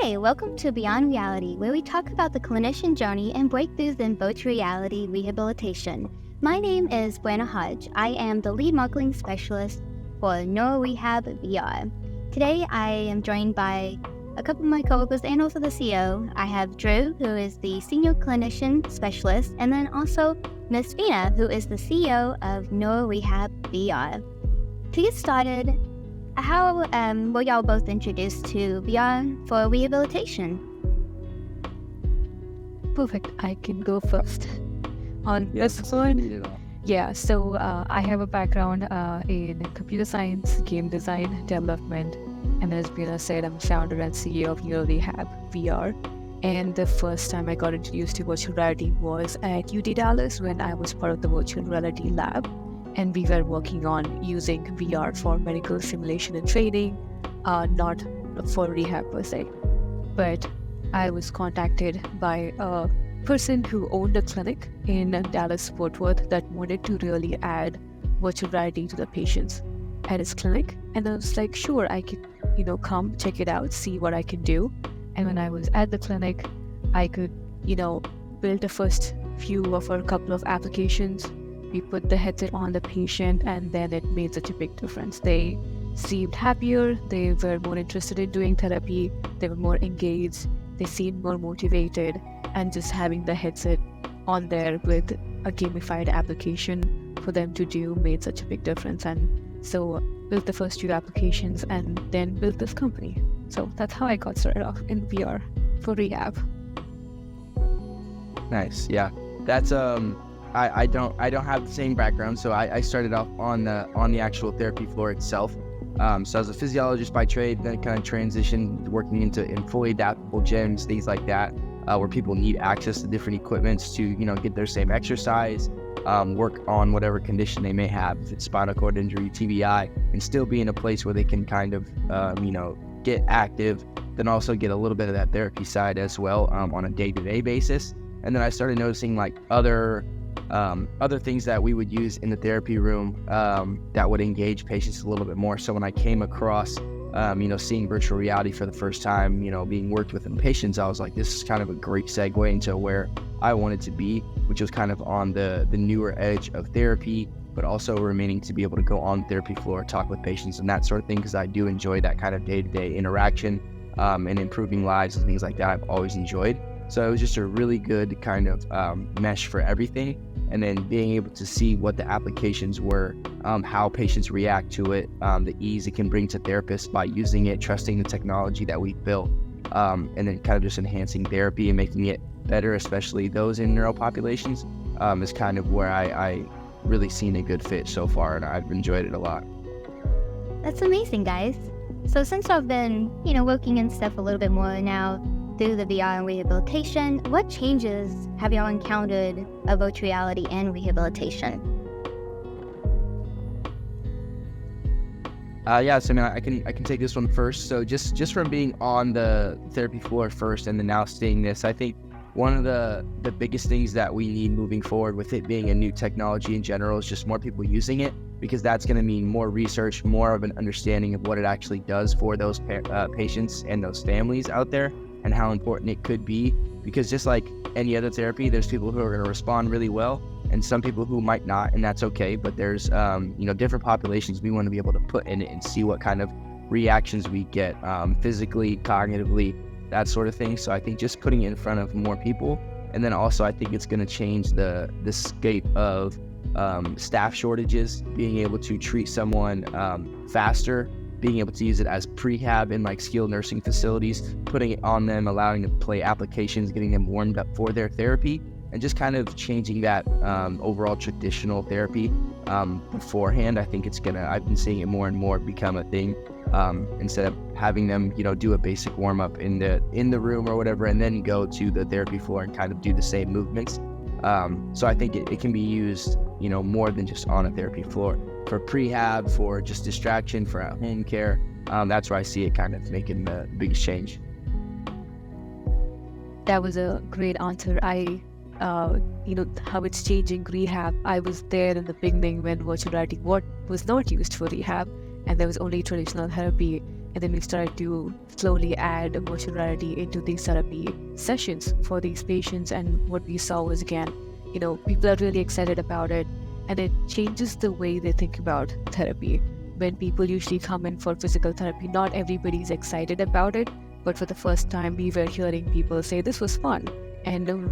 Hi, welcome to Beyond Reality, where we talk about the clinician journey and breakthroughs in virtual reality rehabilitation. My name is Buena Hodge. I am the lead marketing specialist for Neuro Rehab VR. Today, I am joined by a couple of my coworkers and also the CEO. I have Drew, who is the senior clinician specialist, and then also Ms. Fina, who is the CEO of Neuro Rehab VR. To get started, how were y'all both introduced to VR for rehabilitation? Perfect. I can go first on this one. Yeah, so I have a background in computer science, game design, development, and as Bina said, I'm founder and CEO of Neuro Rehab VR. And the first time I got introduced to virtual reality was at UT Dallas when I was part of the virtual reality lab. And we were working on using VR for medical simulation and training, not for rehab per se. But I was contacted by a person who owned a clinic in Dallas-Fort Worth that wanted to really add virtual reality to the patients at his clinic. And I was like, sure, I could, come check it out, see what I can do. And when I was at the clinic, I could, build the first few of a couple of applications. We put the headset on the patient, and then it made such a big difference. They seemed happier, they were more interested in doing therapy, they were more engaged, they seemed more motivated, and just having the headset on there with a gamified application for them to do made such a big difference. And so built the first few applications and then built this company. So that's how I got started off in VR for rehab. Nice. Yeah. That's I don't have the same background, so I started off on the actual therapy floor itself. So I was a physiologist by trade, then kind of transitioned working in fully adaptable gyms, things like that, where people need access to different equipments to get their same exercise, work on whatever condition they may have, if it's spinal cord injury, TBI, and still be in a place where they can kind of get active, then also get a little bit of that therapy side as well on a day-to-day basis. And then I started noticing like other things that we would use in the therapy room that would engage patients a little bit more. So when I came across, seeing virtual reality for the first time, being worked with in patients, I was like, this is kind of a great segue into where I wanted to be, which was kind of on the newer edge of therapy, but also remaining to be able to go on the therapy floor, talk with patients and that sort of thing, because I do enjoy that kind of day-to-day interaction and improving lives and things like that. I've always enjoyed. So it was just a really good kind of mesh for everything. And then being able to see what the applications were, how patients react to it, the ease it can bring to therapists by using it, trusting the technology that we've built, and then kind of just enhancing therapy and making it better, especially those in neuro populations, is kind of where I really seen a good fit so far, and I've enjoyed it a lot. That's amazing, guys. So since I've been, working in stuff a little bit more now, through the VR and rehabilitation, what changes have y'all encountered of virtual reality and rehabilitation? So I can take this one first. So just from being on the therapy floor first and then now seeing this, I think one of the biggest things that we need moving forward with it being a new technology in general is just more people using it, because that's going to mean more research, more of an understanding of what it actually does for those patients and those families out there, and how important it could be. Because just like any other therapy, there's people who are going to respond really well and some people who might not, and that's okay. But there's different populations we want to be able to put in it and see what kind of reactions we get physically, cognitively, that sort of thing. So I think just putting it in front of more people, and then also I think it's going to change the scape of staff shortages, being able to treat someone faster, being able to use it as prehab in like skilled nursing facilities, putting it on them, allowing them to play applications, getting them warmed up for their therapy, and just kind of changing that overall traditional therapy beforehand. I think I've been seeing it more and more become a thing, instead of having them, do a basic warm up in the room or whatever, and then go to the therapy floor and kind of do the same movements. So I think it can be used, more than just on a therapy floor, for prehab, for just distraction, for at-home care. That's where I see it kind of making the biggest change. That was a great answer. How it's changing rehab. I was there in the beginning when virtual reality was not used for rehab, and there was only traditional therapy. And then we started to slowly add virtual reality into these therapy sessions for these patients. And what we saw was, again, people are really excited about it, and it changes the way they think about therapy. When people usually come in for physical therapy, not everybody's excited about it, but for the first time, we were hearing people say this was fun. And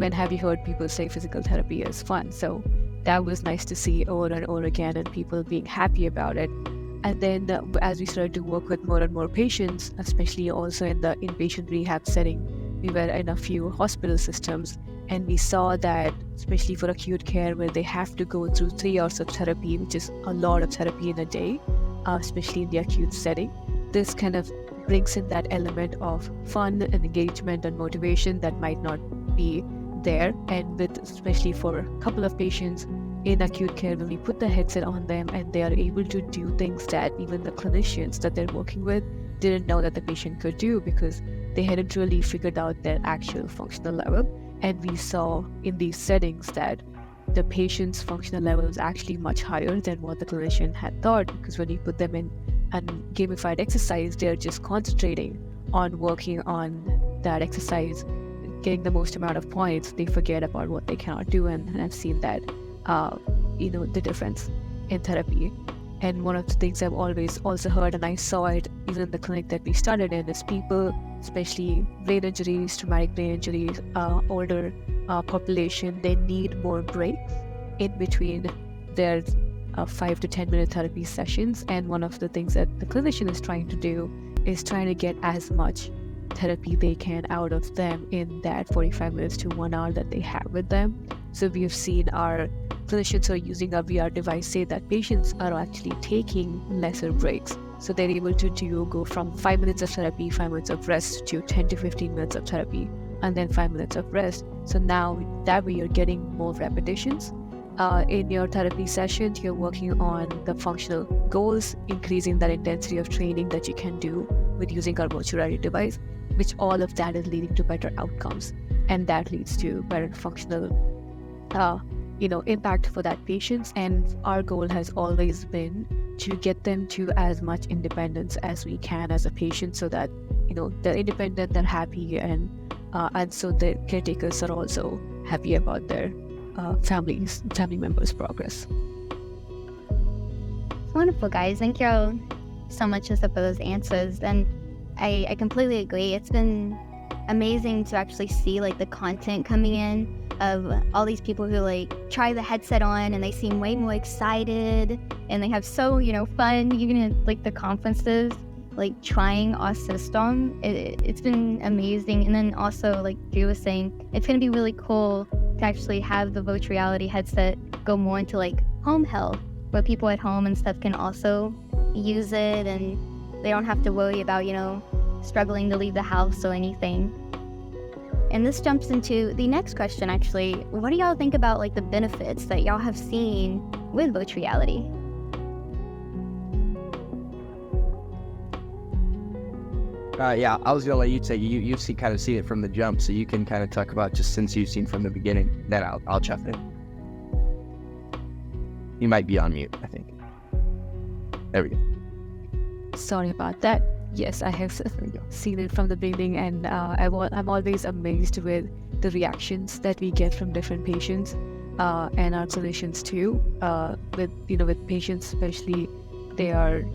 when have you heard people say physical therapy is fun? So that was nice to see over and over again, and people being happy about it. And then as we started to work with more and more patients, especially also in the inpatient rehab setting, we were in a few hospital systems, and we saw that, especially for acute care, where they have to go through 3 hours of therapy, which is a lot of therapy in a day, especially in the acute setting, this kind of brings in that element of fun and engagement and motivation that might not be there. And with, especially for a couple of patients in acute care, when we put the headset on them and they are able to do things that even the clinicians that they're working with didn't know that the patient could do, because they hadn't really figured out their actual functional level. And we saw in these settings that the patient's functional level is actually much higher than what the clinician had thought, because when you put them in a gamified exercise, they're just concentrating on working on that exercise, getting the most amount of points. They forget about what they cannot do, and I've seen that the difference in therapy. And one of the things I've always also heard, and I saw it even in the clinic that we started in, is people, especially brain injuries, traumatic brain injuries, older population, they need more breaks in between their 5 to 10 minute therapy sessions. And one of the things that the clinician is trying to do is trying to get as much therapy they can out of them in that 45 minutes to 1 hour that they have with them. So we have seen our clinicians who are using our VR device say that patients are actually taking lesser breaks. So they're able to go from 5 minutes of therapy, 5 minutes of rest, to 10 to 15 minutes of therapy, and then 5 minutes of rest. So now that way you're getting more repetitions. In your therapy sessions, you're working on the functional goals, increasing that intensity of training that you can do with using our virtual reality device, which all of that is leading to better outcomes. And that leads to better functional impact for that patients. And our goal has always been to get them to as much independence as we can as a patient, so that they're independent, they're happy, and so the caretakers are also happy about their family members' progress. Wonderful, guys. Thank you all so much for those answers. And I completely agree. It's been amazing to actually see the content coming in of all these people who try the headset on and they seem way more excited and they have so fun, even at the conferences, trying our system. It's been amazing. And then also, like Drew was saying, it's going to be really cool to actually have the virtual reality headset go more into home health, where people at home and stuff can also use it and they don't have to worry about struggling to leave the house or anything. And this jumps into the next question, actually. What do y'all think about the benefits that y'all have seen with virtual reality? Yeah, I was gonna let you take it. You've seen it from the jump, so you can kind of talk about just since you've seen from the beginning. Then I'll jump in. You might be on mute, I think. There we go. Sorry about that. Yes, I have seen it from the beginning, and I'm always amazed with the reactions that we get from different patients and our clinicians too. With patients especially, they're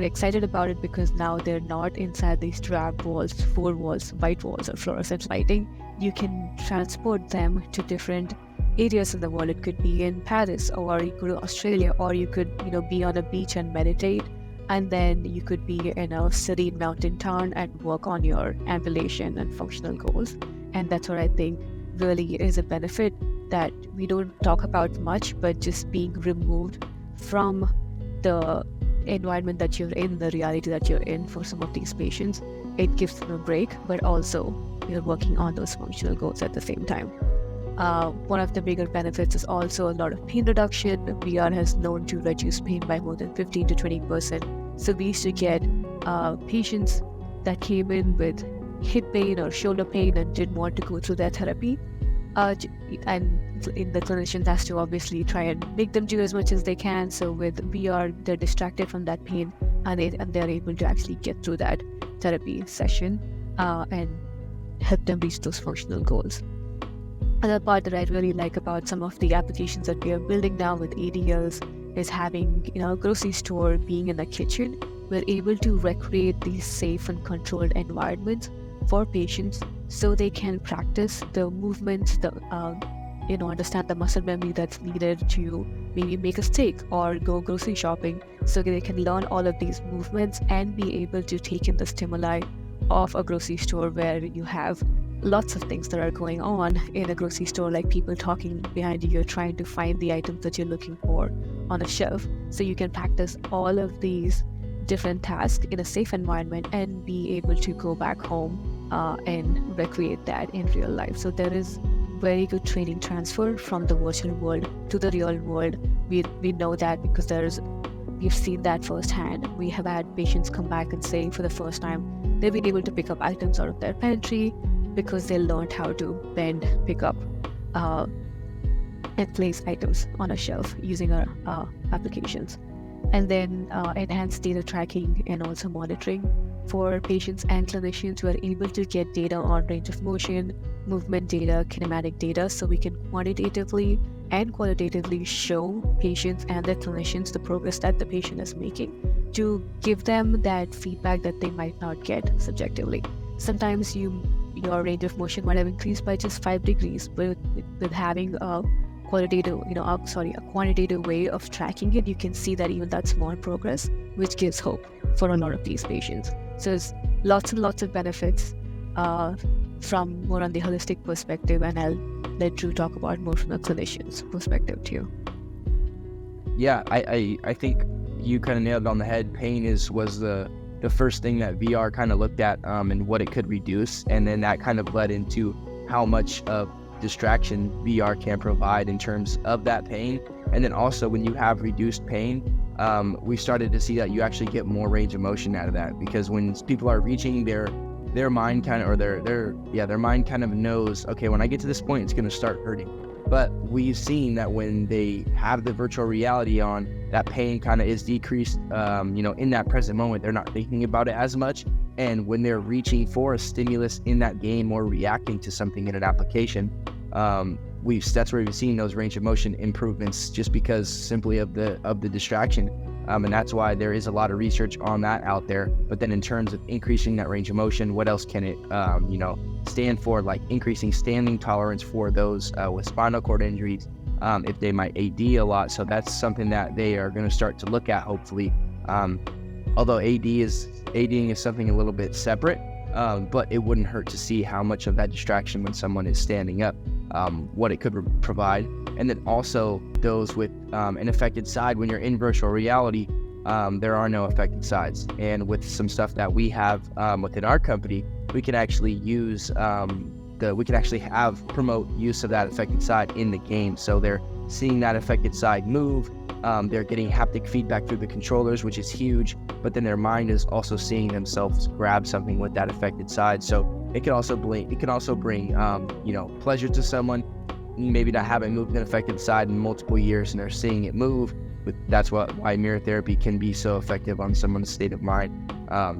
excited about it because now they're not inside these drab walls, 4 walls, white walls, or fluorescent lighting. You can transport them to different areas in the world. It could be in Paris, or you could go to Australia, or you could be on a beach and meditate. And then you could be in a serene mountain town and work on your ambulation and functional goals. And that's what I think really is a benefit that we don't talk about much, but just being removed from the environment that you're in, the reality that you're in for some of these patients, it gives them a break, but also you're working on those functional goals at the same time. One of the bigger benefits is also a lot of pain reduction. VR has known to reduce pain by more than 15 to 20%. So we used to get patients that came in with hip pain or shoulder pain and didn't want to go through their therapy. And the clinician has to obviously try and make them do as much as they can. So with VR, they're distracted from that pain and they're able to actually get through that therapy session and help them reach those functional goals. Another part that I really like about some of the applications that we are building now with ADLs is having, a grocery store being in the kitchen. We're able to recreate these safe and controlled environments for patients so they can practice the movements, understand the muscle memory that's needed to maybe make a steak or go grocery shopping, so they can learn all of these movements and be able to take in the stimuli of a grocery store where you have lots of things that are going on in a grocery store, like people talking behind you, you're trying to find the items that you're looking for on a shelf. So you can practice all of these different tasks in a safe environment and be able to go back home and recreate that in real life. So there is very good training transfer from the virtual world to the real world. We know that because we've seen that firsthand. We have had patients come back and say for the first time they've been able to pick up items out of their pantry because they learned how to bend, pick up, and place items on a shelf using our applications. And then enhanced data tracking and also monitoring for patients and clinicians who are able to get data on range of motion, movement data, kinematic data, so we can quantitatively and qualitatively show patients and their clinicians the progress that the patient is making to give them that feedback that they might not get subjectively. Sometimes your range of motion might have increased by just 5 degrees, but with having a quantitative way of tracking it, you can see that even that small progress, which gives hope for a lot of these patients. So there's lots and lots of benefits from more on the holistic perspective, and I'll let Drew talk about more from a clinician's perspective too. Yeah, I think you kind of nailed it on the head. Pain was the first thing that VR kind of looked at and what it could reduce, and then that kind of led into how much of distraction VR can provide in terms of that pain. And then also when you have reduced pain, we started to see that you actually get more range of motion out of that, because when people are reaching their mind kind of, or their mind kind of knows, okay, when I get to this point, it's going to start hurting. But we've seen that when they have the virtual reality on, that pain kind of is decreased, in that present moment. They're not thinking about it as much. And when they're reaching for a stimulus in that game or reacting to something in an application, that's where we've seen those range of motion improvements, just because simply of the distraction. And that's why there is a lot of research on that out there. But then in terms of increasing that range of motion, what else can it, stand for? Like increasing standing tolerance for those with spinal cord injuries, if they might AD a lot. So that's something that they are going to start to look at, hopefully. Although ADing is something a little bit separate, but it wouldn't hurt to see how much of that distraction when someone is standing up, what it could provide. And then also those with an affected side. When you're in virtual reality, there are no affected sides. And with some stuff that we have within our company, we can actually promote use of that affected side in the game. So they're seeing that affected side move. They're getting haptic feedback through the controllers, which is huge, but then their mind is also seeing themselves grab something with that affected side. So it can also bring pleasure to someone, maybe not having moved an affected side in multiple years, and they're seeing it move. But that's why mirror therapy can be so effective on someone's state of mind.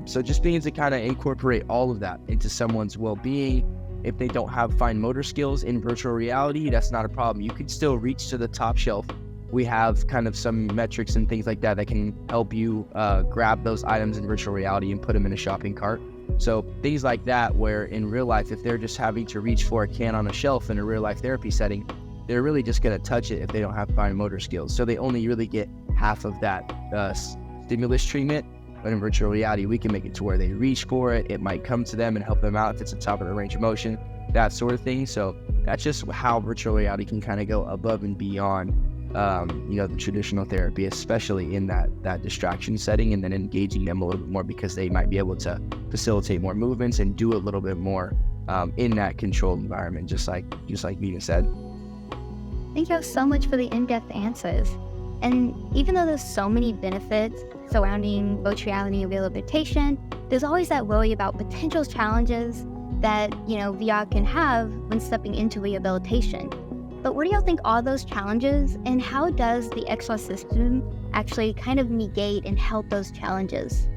So just being able to kind of incorporate all of that into someone's well-being. If they don't have fine motor skills in virtual reality, that's not a problem. You can still reach to the top shelf. We have kind of some metrics and things like that can help you grab those items in virtual reality and put them in a shopping cart. So things like that, where in real life, if they're just having to reach for a can on a shelf in a real life therapy setting, they're really just going to touch it if they don't have fine motor skills. So they only really get half of that stimulus treatment. But in virtual reality, we can make it to where they reach for it. It might come to them and help them out if it's the top of the range of motion, that sort of thing. So that's just how virtual reality can kind of go above and beyond, the traditional therapy, especially in that distraction setting, and then engaging them a little bit more, because they might be able to facilitate more movements and do a little bit more in that controlled environment, just like Vina said. Thank you so much for the in-depth answers. And even though there's so many benefits surrounding virtual reality and rehabilitation, there's always that worry about potential challenges that, VR can have when stepping into rehabilitation. But what do y'all think are those challenges, and how does the XR system actually kind of negate and help those challenges?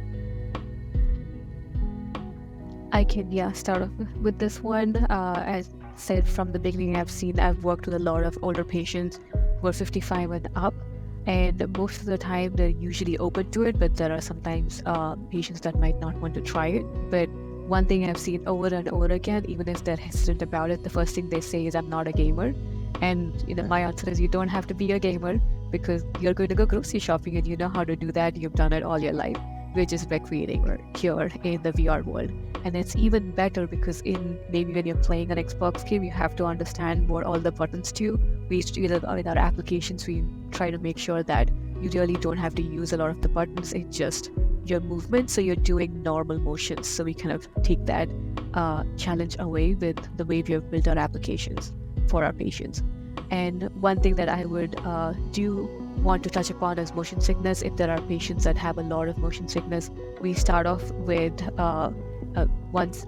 I can start off with this one. As said from the beginning, I've worked with a lot of older patients who are 55 and up, and most of the time they're usually open to it, but there are sometimes patients that might not want to try it. But one thing I've seen over and over again, even if they're hesitant about it, the first thing they say is, "I'm not a gamer." And my answer is, you don't have to be a gamer, because you're going to go grocery shopping and you know how to do that. You've done it all your life. We're just recreating here in the VR world. And it's even better because maybe when you're playing an Xbox game, you have to understand what all the buttons do. In our applications, we try to make sure that you really don't have to use a lot of the buttons. It's just your movement, so you're doing normal motions. So we kind of take that challenge away with the way we have built our applications for our patients. And one thing that I would do want to touch upon is motion sickness. If there are patients that have a lot of motion sickness, we start off with once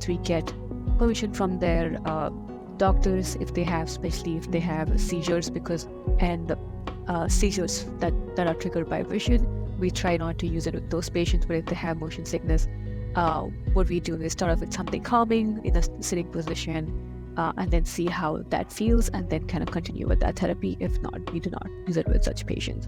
we get permission from their doctors, especially if they have seizures, seizures that are triggered by vision, we try not to use it with those patients. But if they have motion sickness, what we do is start off with something calming in a sitting position, and then see how that feels, and then kind of continue with that therapy. If not, we do not use it with such patients.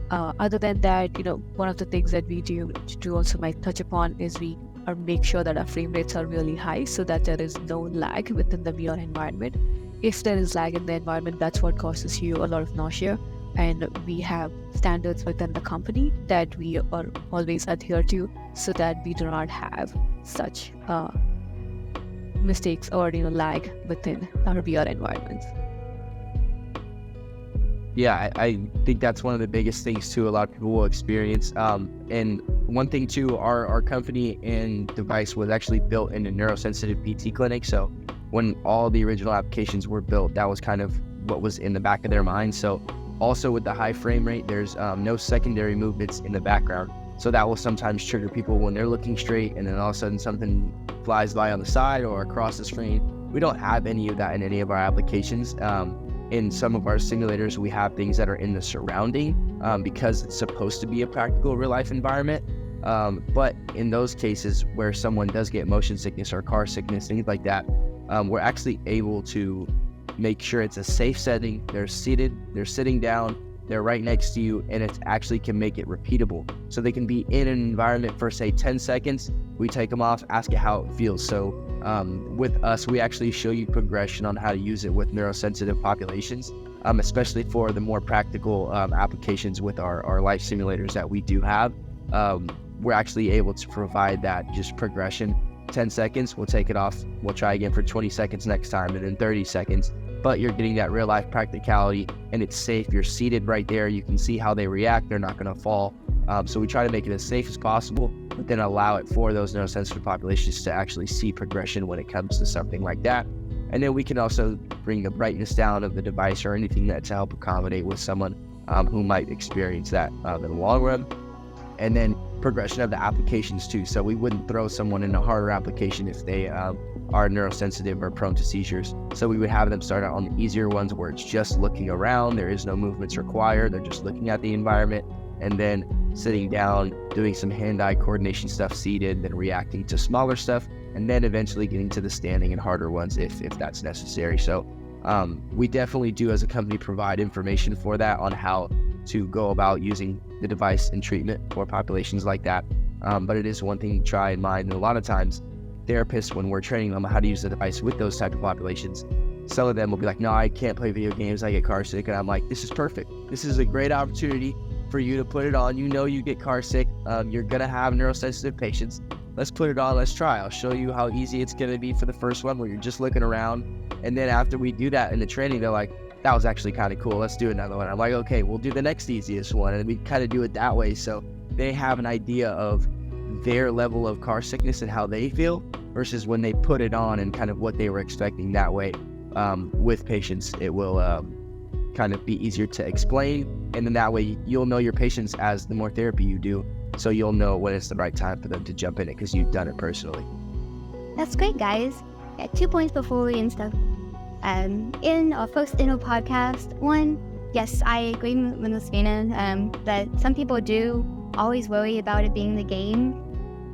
Other than that, one of the things that we do also might touch upon is we make sure that our frame rates are really high, so that there is no lag within the VR environment. If there is lag in the environment, that's what causes you a lot of nausea. And we have standards within the company that we are always adhere to, so that we do not have such mistakes or lag within our VR environments. Yeah, I think that's one of the biggest things too. A lot of people will experience. And one thing too, our company and device was actually built in a neurosensitive PT clinic. So when all the original applications were built, that was kind of what was in the back of their mind. So also with the high frame rate, there's no secondary movements in the background. So that will sometimes trigger people when they're looking straight, and then all of a sudden something flies by on the side or across the screen. We don't have any of that in any of our applications. In some of our simulators, we have things that are in the surrounding because it's supposed to be a practical real life environment. But in those cases where someone does get motion sickness or car sickness, things like that, we're actually able to make sure it's a safe setting. They're sitting down, they're right next to you, and it actually can make it repeatable. So they can be in an environment for say 10 seconds, we take them off, ask it how it feels. So with us, we actually show you progression on how to use it with neurosensitive populations, especially for the more practical applications with our life simulators that we do have. We're actually able to provide that just progression. 10 seconds, we'll take it off, we'll try again for 20 seconds next time, and then 30 seconds. But you're getting that real life practicality, and it's safe. You're seated right there. You can see how they react. They're not going to fall. So we try to make it as safe as possible, but then allow it for those neurosensitive populations to actually see progression when it comes to something like that. And then we can also bring the brightness down of the device or anything that to help accommodate with someone who might experience that in the long run. And then progression of the applications too. So we wouldn't throw someone in a harder application if they are neurosensitive or prone to seizures. So we would have them start out on the easier ones where it's just looking around. There is no movements required. They're just looking at the environment, and then sitting down, doing some hand-eye coordination stuff seated, then reacting to smaller stuff, and then eventually getting to the standing and harder ones if that's necessary. So we definitely do as a company provide information for that on how to go about using the device in treatment for populations like that. But it is one thing to try in mind. And a lot of times therapists, when we're training them how to use the device with those type of populations, some of them will be like, no, I can't play video games, I get car sick. And I'm like, this is perfect. This is a great opportunity for you to put it on. You get car sick. You're going to have neurosensitive patients. Let's put it on. Let's try. I'll show you how easy it's going to be for the first one where you're just looking around. And then after we do that in the training, they're like, that was actually kind of cool. Let's do another one. I'm like, okay, we'll do the next easiest one. And we kind of do it that way. So they have an idea of their level of car sickness and how they feel versus when they put it on and kind of what they were expecting. That way with patients, it will kind of be easier to explain. And then that way you'll know your patients as the more therapy you do. So you'll know when it's the right time for them to jump in it because you've done it personally. That's great, guys. Yeah, 2 points before we end stuff. In our first Inno podcast, one, yes, I agree with Ms. Vina, that some people do always worry about it being the game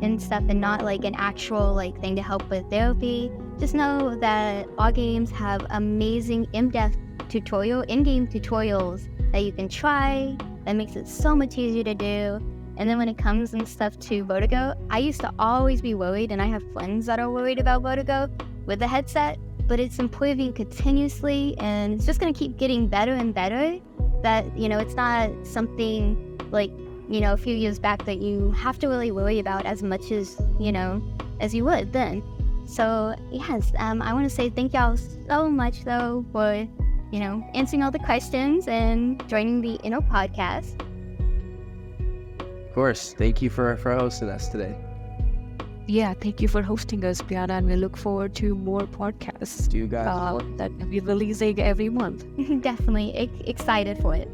and stuff and not like an actual like thing to help with therapy. Just know that our games have amazing in-depth in-game tutorials that you can try that makes it so much easier to do. And then when it comes and stuff to vertigo, I used to always be worried, and I have friends that are worried about vertigo with the headset, but it's improving continuously and it's just going to keep getting better and better. That, it's not something like, a few years back that you have to really worry about as much as, as you would then. So, yes, I want to say thank y'all so much, though, for, answering all the questions and joining the Inno podcast. Of course. Thank you for hosting us today. Yeah, thank you for hosting us, Brianna, and we look forward to more podcasts Do you guys that we'll be releasing every month. Definitely excited for it.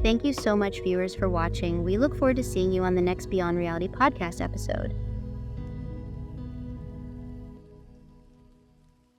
Thank you so much, viewers, for watching. We look forward to seeing you on the next Beyond Reality podcast episode.